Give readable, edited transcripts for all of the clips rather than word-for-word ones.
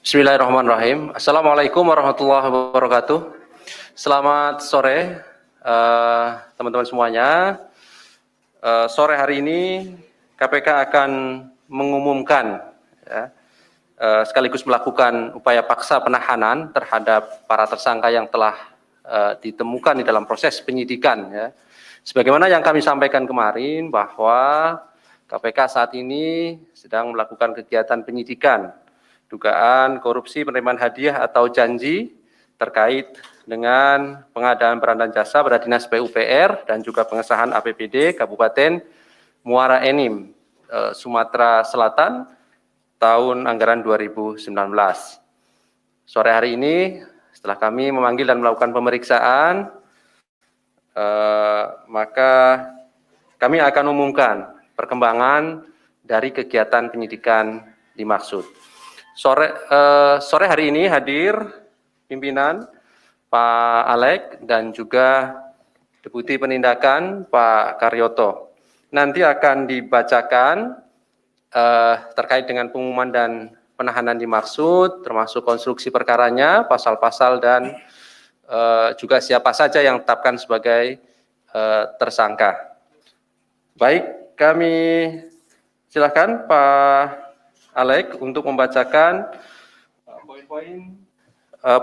Bismillahirrahmanirrahim. Assalamualaikum warahmatullahi wabarakatuh. Selamat sore teman-teman semuanya. Sore hari ini KPK akan mengumumkan sekaligus melakukan upaya paksa penahanan terhadap para tersangka yang telah ditemukan di dalam proses penyidikan. Sebagaimana yang kami sampaikan kemarin bahwa KPK saat ini sedang melakukan kegiatan penyidikan dugaan korupsi penerimaan hadiah atau janji terkait dengan pengadaan barang dan jasa pada Dinas PUPR dan juga pengesahan APBD Kabupaten Muara Enim, Sumatera Selatan tahun anggaran 2019. Sore hari ini setelah kami memanggil dan melakukan pemeriksaan, maka kami akan umumkan perkembangan dari kegiatan penyidikan dimaksud. Sore hari ini hadir pimpinan Pak Alek dan juga Deputi Penindakan Pak Karyoto. Nanti akan dibacakan terkait dengan pengumuman dan penahanan dimaksud, termasuk konstruksi perkaranya, pasal-pasal dan juga siapa saja yang ditetapkan sebagai tersangka. Baik, kami silakan Pak Alek untuk membacakan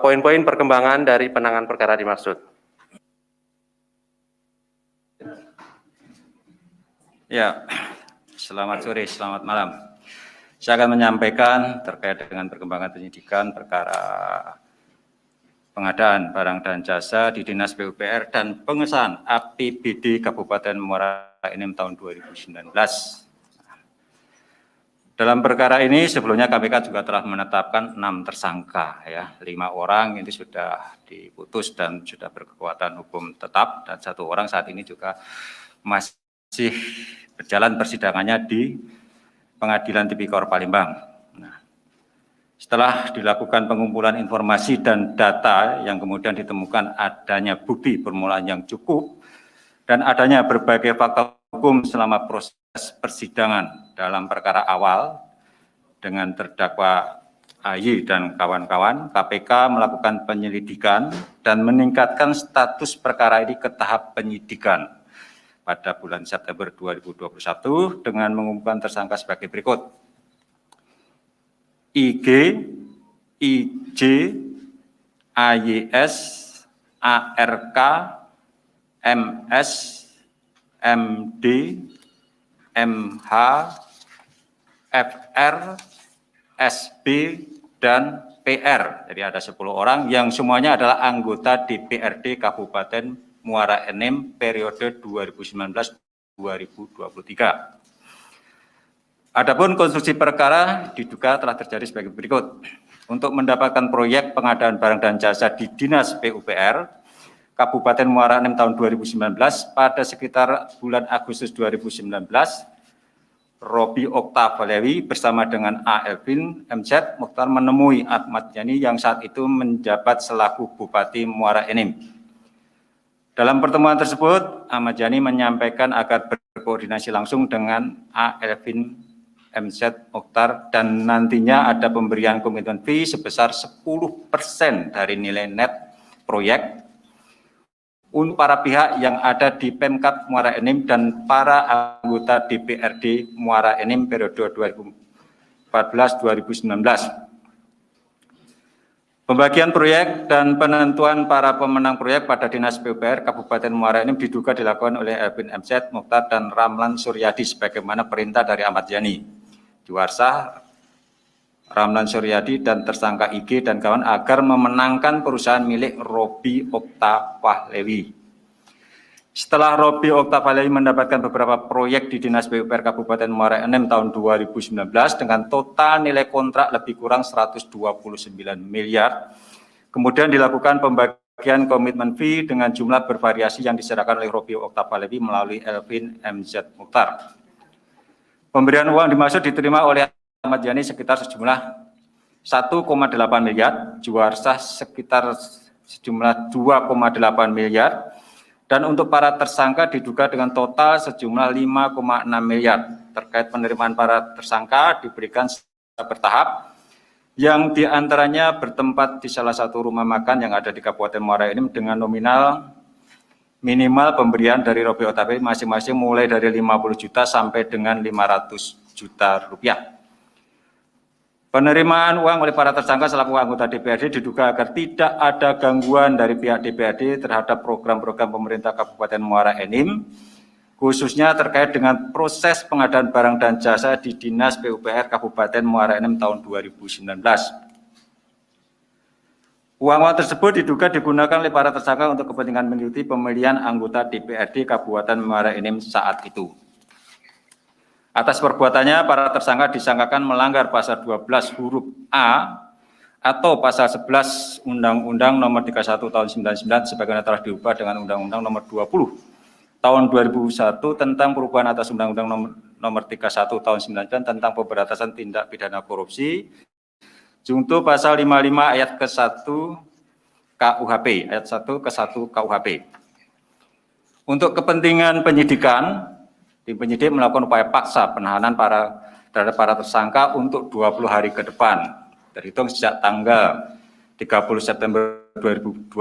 poin-poin perkembangan dari penanganan perkara dimaksud. Ya, selamat sore, selamat malam. Saya akan menyampaikan terkait dengan perkembangan penyidikan perkara pengadaan barang dan jasa di Dinas PUPR dan pengesahan APBD Kabupaten Muara Enim tahun 2019. Dalam perkara ini sebelumnya KPK juga telah menetapkan 6 tersangka, 5 orang ini sudah diputus dan sudah berkekuatan hukum tetap, dan 1 orang saat ini juga masih berjalan persidangannya di Pengadilan Tipikor Palembang. Nah, setelah dilakukan pengumpulan informasi dan data yang kemudian ditemukan adanya bukti permulaan yang cukup dan adanya berbagai fakta hukum selama proses persidangan dalam perkara awal dengan terdakwa AY dan kawan-kawan, KPK melakukan penyelidikan dan meningkatkan status perkara ini ke tahap penyidikan pada bulan September 2021 dengan mengumumkan tersangka sebagai berikut. IG, IJ, AYS, ARK, MS, MD, MH, FR, SB, dan PR. Jadi ada 10 orang yang semuanya adalah anggota DPRD Kabupaten Muara Enim periode 2019-2023. Adapun konstruksi perkara diduga telah terjadi sebagai berikut. Untuk mendapatkan proyek pengadaan barang dan jasa di Dinas PUPR Kabupaten Muara Enim tahun 2019 pada sekitar bulan Agustus 2019, Robi Oktavalewi bersama dengan A. Elvin MZ Mokhtar menemui Ahmad Yani yang saat itu menjabat selaku Bupati Muara Enim. Dalam pertemuan tersebut, Ahmad Yani menyampaikan agar berkoordinasi langsung dengan A. Elvin MZ Mokhtar dan nantinya ada pemberian komitmen fee sebesar 10% dari nilai net proyek untuk para pihak yang ada di Pemkab Muara Enim dan para anggota DPRD Muara Enim periode 2014-2019. Pembagian proyek dan penentuan para pemenang proyek pada Dinas PUPR Kabupaten Muara Enim diduga dilakukan oleh Elvin MZ Mokhtar dan Ramlan Suryadi sebagaimana perintah dari Ahmad Yani. Juwarsah, Ramlan Suryadi dan tersangka IG dan kawan agar memenangkan perusahaan milik Robi Oktavalewi. Setelah Robi Oktavalewi mendapatkan beberapa proyek di Dinas PUPR Kabupaten Muara Enim tahun 2019 dengan total nilai kontrak lebih kurang 129 miliar, kemudian dilakukan pembagian komitmen fee dengan jumlah bervariasi yang diserahkan oleh Robi Oktavalewi melalui Elvin MZ Mokhtar. Pemberian uang dimaksud diterima oleh Ahmad Yani sekitar sejumlah 1,8 miliar, Juwarsah sekitar sejumlah 2,8 miliar, dan untuk para tersangka diduga dengan total sejumlah 5,6 miliar. Terkait penerimaan para tersangka diberikan secara bertahap, yang diantaranya bertempat di salah satu rumah makan yang ada di Kabupaten Muara Enim dengan nominal minimal pemberian dari Robi OTP masing-masing mulai dari 50 juta sampai dengan 500 juta rupiah. Penerimaan uang oleh para tersangka selaku anggota DPRD diduga agar tidak ada gangguan dari pihak DPRD terhadap program-program pemerintah Kabupaten Muara Enim, khususnya terkait dengan proses pengadaan barang dan jasa di Dinas PUPR Kabupaten Muara Enim tahun 2019. Uang tersebut diduga digunakan oleh para tersangka untuk kepentingan mengikuti pemilihan anggota DPRD Kabupaten Muara Enim saat itu. Atas perbuatannya, para tersangka disangkakan melanggar pasal 12 huruf A atau pasal 11 Undang-Undang Nomor 31 Tahun 99 sebagaimana telah diubah dengan Undang-Undang Nomor 20 Tahun 2001 tentang perubahan atas Undang-Undang Nomor 31 Tahun 99 tentang pemberantasan tindak pidana korupsi, junto pasal 55 ayat ke-1 KUHP, ayat 1 ke-1 KUHP. Untuk kepentingan penyidikan, tim penyidik melakukan upaya paksa penahanan terhadap para tersangka untuk 20 hari ke depan, terhitung sejak tanggal 30 September 2021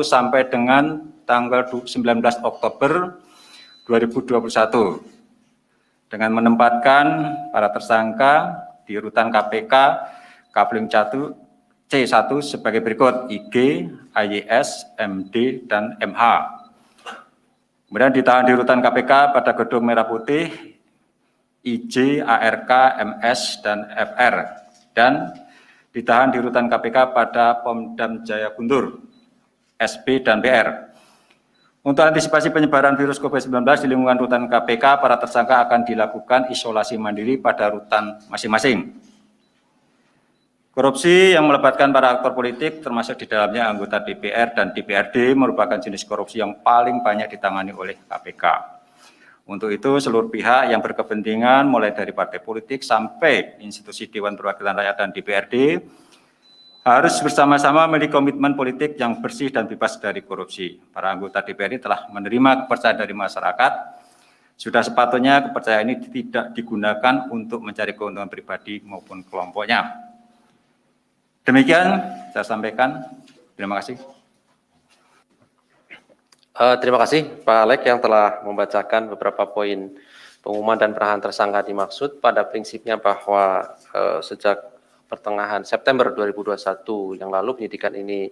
sampai dengan tanggal 19 Oktober 2021, dengan menempatkan para tersangka di rutan KPK Kafling C1 sebagai berikut: IG, AYS, MD, dan MH. Kemudian ditahan di rutan KPK pada Gedung Merah Putih, IJ, ARK, MS, dan FR. Dan ditahan di rutan KPK pada Pomdam Jaya Guntur, SB, dan BR. Untuk antisipasi penyebaran virus COVID-19 di lingkungan rutan KPK, para tersangka akan dilakukan isolasi mandiri pada rutan masing-masing. Korupsi yang melibatkan para aktor politik, termasuk di dalamnya anggota DPR dan DPRD, merupakan jenis korupsi yang paling banyak ditangani oleh KPK. Untuk itu, seluruh pihak yang berkepentingan, mulai dari partai politik sampai institusi Dewan Perwakilan Rakyat dan DPRD, harus bersama-sama memiliki komitmen politik yang bersih dan bebas dari korupsi. Para anggota DPRD telah menerima kepercayaan dari masyarakat. Sudah sepatutnya kepercayaan ini tidak digunakan untuk mencari keuntungan pribadi maupun kelompoknya. Demikian saya sampaikan. Terima kasih. Terima kasih Pak Alek yang telah membacakan beberapa poin pengumuman dan penahanan tersangka dimaksud. Pada prinsipnya bahwa sejak pertengahan September 2021 yang lalu penyidikan ini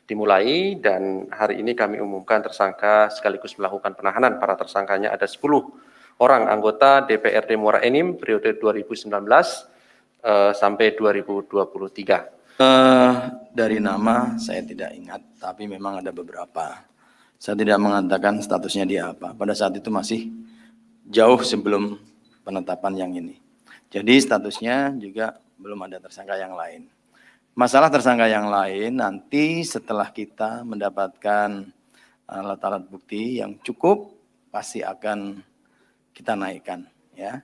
dimulai, dan hari ini kami umumkan tersangka sekaligus melakukan penahanan. Para tersangkanya ada 10 orang anggota DPRD Muara Enim periode 2019 sampai 2023. Dari nama saya tidak ingat, tapi memang ada beberapa. Saya tidak mengatakan statusnya dia apa. Pada saat itu masih jauh sebelum penetapan yang ini. Jadi statusnya juga belum ada tersangka yang lain. Masalah tersangka yang lain nanti setelah kita mendapatkan alat-alat bukti yang cukup, pasti akan kita naikkan. Ya.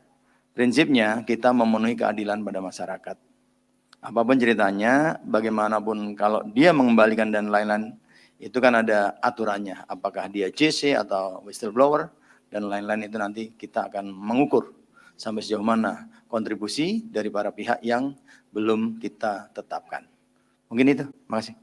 Prinsipnya kita memenuhi keadilan pada masyarakat. Apapun ceritanya, bagaimanapun kalau dia mengembalikan dan lain-lain, itu kan ada aturannya. Apakah dia JC atau whistleblower dan lain-lain, itu nanti kita akan mengukur sampai sejauh mana kontribusi dari para pihak yang belum kita tetapkan. Mungkin itu, terima kasih.